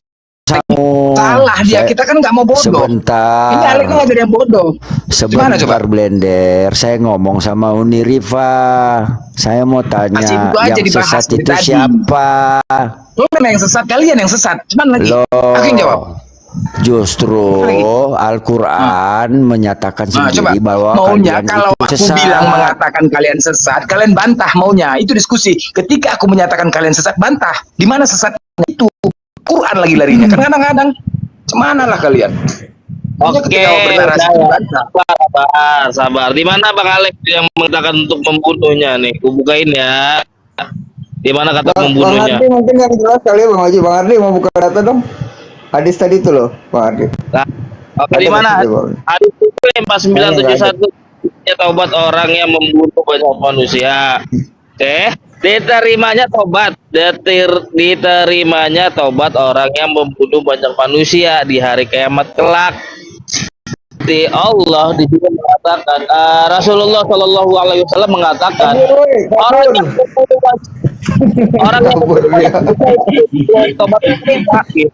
salah dia, kita kan nggak mau bodoh. Sebentar. Ini Alek nggak jadi yang bodoh. Sebentar coba Blender, saya ngomong sama Uni Rifa. Saya mau tanya, yang sesat itu siapa? Bukan yang sesat, kalian yang sesat. Cuman lagi, aku yang jawab. Justru Al-Quran menyatakan sendiri bahwa maunya kalian kalau itu aku sesat. bilang mengatakan kalian sesat, kalian bantah maunya. Itu diskusi. Ketika aku menyatakan kalian sesat, bantah. Di mana sesatnya itu? Quran lagi larinya. Kan kadang-kadang cemana lah kalian. Oke, sabar. Di mana Bang Alex yang mengatakan untuk membunuhnya nih? Aku bukain ya. Di mana kata membunuhnya? Bang Ardi mungkin yang jelas kali ya Bang Haji. Bang Ardi mau buka data dong. Hadis tadi itu loh, Bang Ardi. Nah, di mana? Hadis itu 4971 ya, taubat orang yang membunuh banyak manusia. Oke, diterimanya taubat orang yang membunuh banyak manusia di hari kiamat kelak. Di Allah di sini mengatakan, Rasulullah Shallallahu Alaihi Wasallam mengatakan orang yang tobat itu sakit.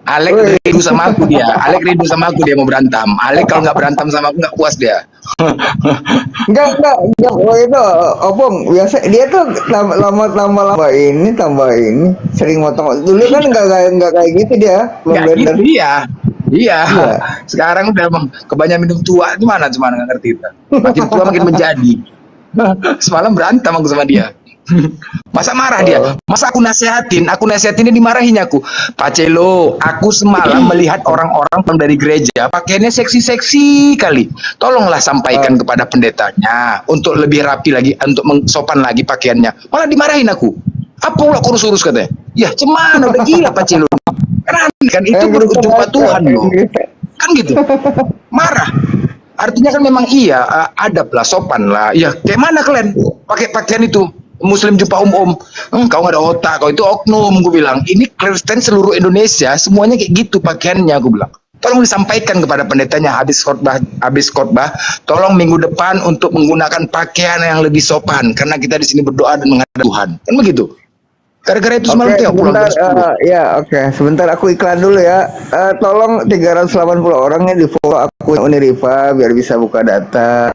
Alek rindu sama aku dia. Alek rindu sama aku, dia mau berantem. Alek kalau nggak berantem sama aku nggak puas dia. Enggak. Oh itu Opung biasa dia tuh tambah ini sering motong. Dulu kan enggak kayak gitu dia. Nggak gitu Iya. Sekarang udah kebanyakan minum tua gimana nggak ngerti itu. Makin tua makin menjadi. Semalam berantem aku sama dia. Masa marah dia? Masa aku nasihatin dia dimarahin aku. Pak Celo, aku semalam melihat orang-orang dari gereja pakaiannya seksi-seksi kali. Tolonglah sampaikan kepada pendetanya untuk lebih rapi lagi, untuk sopan lagi pakaiannya. Malah dimarahin aku. Apa pula kurus-kurus katanya? Ya cemana, udah gila Pak Celo. Kan itu jumpa Tuhan loh. Kan gitu. Marah. Artinya kan memang iya, adab lah, sopan lah. Ya kayak mana kalian pakai pakaian itu? Muslim jumpa kau nggak ada otak, kau itu oknum. Gue bilang ini Kristen seluruh Indonesia semuanya kayak gitu pakaiannya. Gue bilang tolong disampaikan kepada pendetanya habis khotbah tolong minggu depan untuk menggunakan pakaian yang lebih sopan karena kita di sini berdoa dan menghadap Tuhan, kan begitu. Gara-gara itu semalam dia pulang sebentar aku iklan dulu ya. Tolong 380 orangnya di follow aku Uni Rifa biar bisa buka data.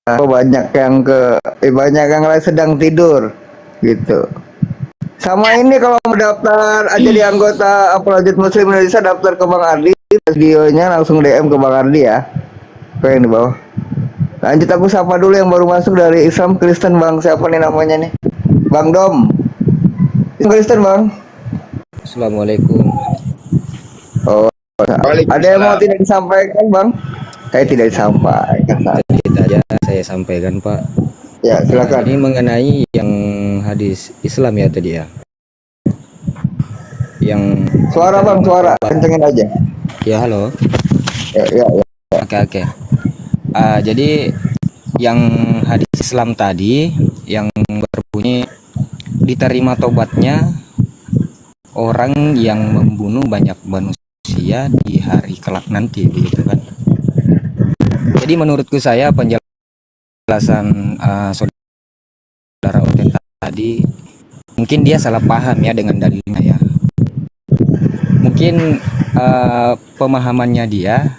Banyak yang lain sedang tidur gitu. Sama ini kalau mau daftar aja di anggota Apologet Muslim Indonesia, daftar ke Bang Ardi, videonya langsung DM ke Bang Ardi ya. Kayak yang di bawah. Lanjut, aku sapa dulu yang baru masuk dari Islam Kristen, Bang. Siapa nih namanya nih? Bang Dom. Islam Kristen, Bang. Assalamualaikum. Oh, ada yang mau tidak disampaikan, Bang? Saya tidak disampaikan. Sedikit aja saya sampaikan, Pak. Ya, silakan. Ini mengenai yang hadis Islam ya tadi ya. Yang Suara, Bang, suara kencengin aja. ya halo. Ya. Oke. Jadi yang hadis Islam tadi yang berbunyi diterima tobatnya orang yang membunuh banyak manusia di hari kelak nanti, begitu kan? Jadi menurutku saya penjelasan saudara Oden tadi mungkin dia salah paham ya dengan dalilnya ya. Mungkin pemahamannya dia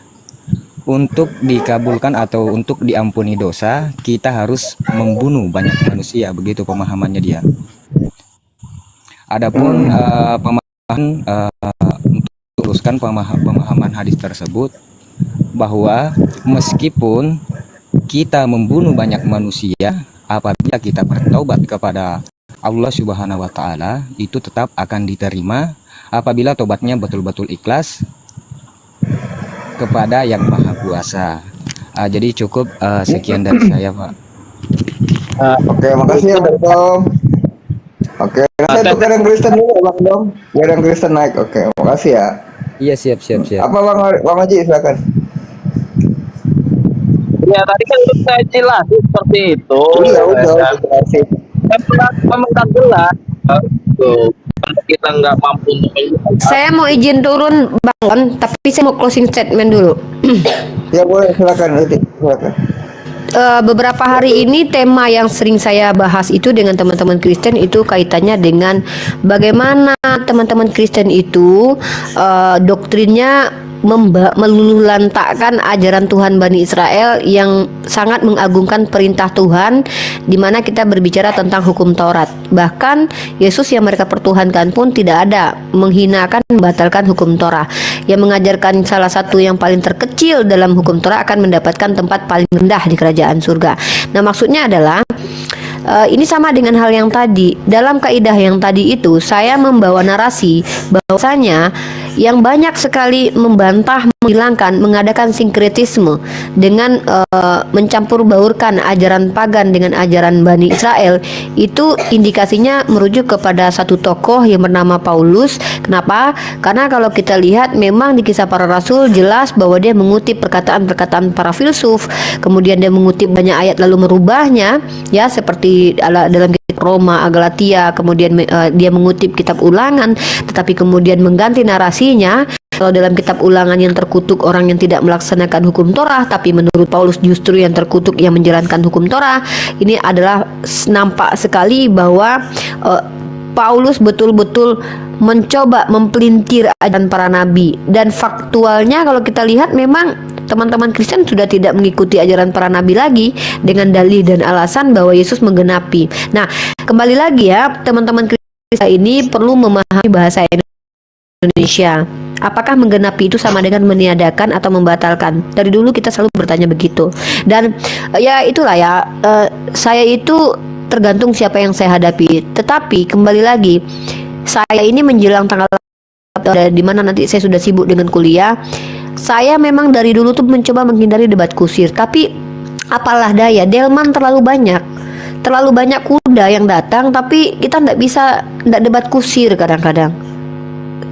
untuk dikabulkan atau untuk diampuni dosa kita harus membunuh banyak manusia, begitu pemahamannya dia. Adapun pemahaman untuk teruskan pemahaman hadis tersebut bahwa meskipun kita membunuh banyak manusia, apabila kita bertaubat kepada Allah Subhanahu wa taala, itu tetap akan diterima apabila tobatnya betul-betul ikhlas kepada yang Maha Kuasa. Jadi cukup sekian dari saya, Pak. Oke, makasih ya, Bang Dom. Oke, nanti untuk yang Kristen dulu, Bang Dom. Biar yang Kristen naik. Oke, makasih ya. Iya, siap. Apa Bang Haji, silakan. Ya tadi kan saya jelasin seperti itu. Iya, udah jelasin. Memang tak jelas. Tuh, kalau kita nggak mampu untuk menjelaskan. Saya mau izin turun Bang Wan, tapi saya mau closing statement dulu. Ya boleh, silakan. Beberapa hari ini tema yang sering saya bahas itu dengan teman-teman Kristen itu kaitannya dengan bagaimana teman-teman Kristen itu doktrinnya meluluhlantakkan ajaran Tuhan Bani Israel yang sangat mengagungkan perintah Tuhan, di mana kita berbicara tentang hukum Taurat. Bahkan Yesus yang mereka pertuhankan pun tidak ada menghinakan, membatalkan hukum Torah. Yang mengajarkan salah satu yang paling terkecil dalam hukum Torah akan mendapatkan tempat paling rendah di kerajaan surga. Nah, maksudnya adalah ini sama dengan hal yang tadi. Dalam kaidah yang tadi itu saya membawa narasi bahwasanya yang banyak sekali membantah, menghilangkan, mengadakan sinkretisme dengan mencampur baurkan ajaran pagan dengan ajaran Bani Israel, itu indikasinya merujuk kepada satu tokoh yang bernama Paulus. Kenapa? Karena kalau kita lihat memang di Kisah Para Rasul jelas bahwa dia mengutip perkataan-perkataan para filsuf, kemudian dia mengutip banyak ayat lalu merubahnya, ya, seperti dalam Roma, Galatia, kemudian dia mengutip kitab Ulangan, tetapi kemudian mengganti narasinya. Kalau dalam kitab Ulangan yang terkutuk orang yang tidak melaksanakan hukum Torah, tapi menurut Paulus justru yang terkutuk yang menjalankan hukum Torah. Ini adalah nampak sekali bahwa Paulus betul-betul mencoba mempelintir ajaran para nabi, dan faktualnya kalau kita lihat memang teman-teman Kristen sudah tidak mengikuti ajaran para nabi lagi dengan dalih dan alasan bahwa Yesus menggenapi. Nah, kembali lagi ya, teman-teman Kristen ini perlu memahami bahasa Indonesia. Apakah menggenapi itu sama dengan meniadakan atau membatalkan? Dari dulu kita selalu bertanya begitu. Dan ya itulah ya, saya itu tergantung siapa yang saya hadapi. Tetapi kembali lagi, saya ini menjelang tanggal di mana nanti saya sudah sibuk dengan kuliah. Saya memang dari dulu tuh mencoba menghindari debat kusir, tapi apalah daya, delman terlalu banyak kuda yang datang, tapi kita tidak debat kusir.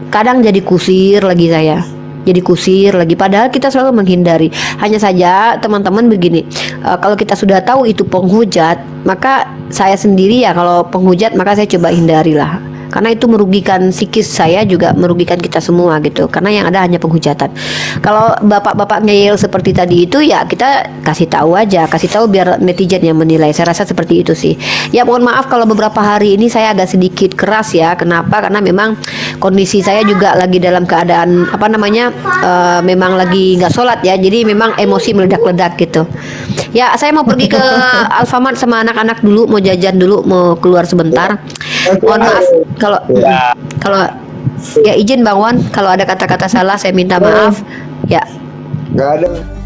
Kadang jadi kusir lagi saya. Jadi kusir lagi, padahal kita selalu menghindari. Hanya saja teman-teman begini, kalau kita sudah tahu itu penghujat, maka saya sendiri ya kalau penghujat maka saya coba hindarilah. Karena itu merugikan psikis saya, juga merugikan kita semua gitu. Karena yang ada hanya penghujatan. Kalau bapak-bapak ngeyel seperti tadi itu, ya kita kasih tahu aja, kasih tahu biar netizen yang menilai. Saya rasa seperti itu sih. Ya mohon maaf kalau beberapa hari ini saya agak sedikit keras ya. Kenapa? Karena memang kondisi saya juga lagi dalam keadaan memang lagi nggak sholat ya. Jadi memang emosi meledak-ledak gitu. Ya saya mau pergi ke Alfamart sama anak-anak dulu, mau jajan dulu, mau keluar sebentar. Mohon maaf kalau ya izin Bang Wan, kalau ada kata-kata salah saya minta maaf ya. Nggak ada.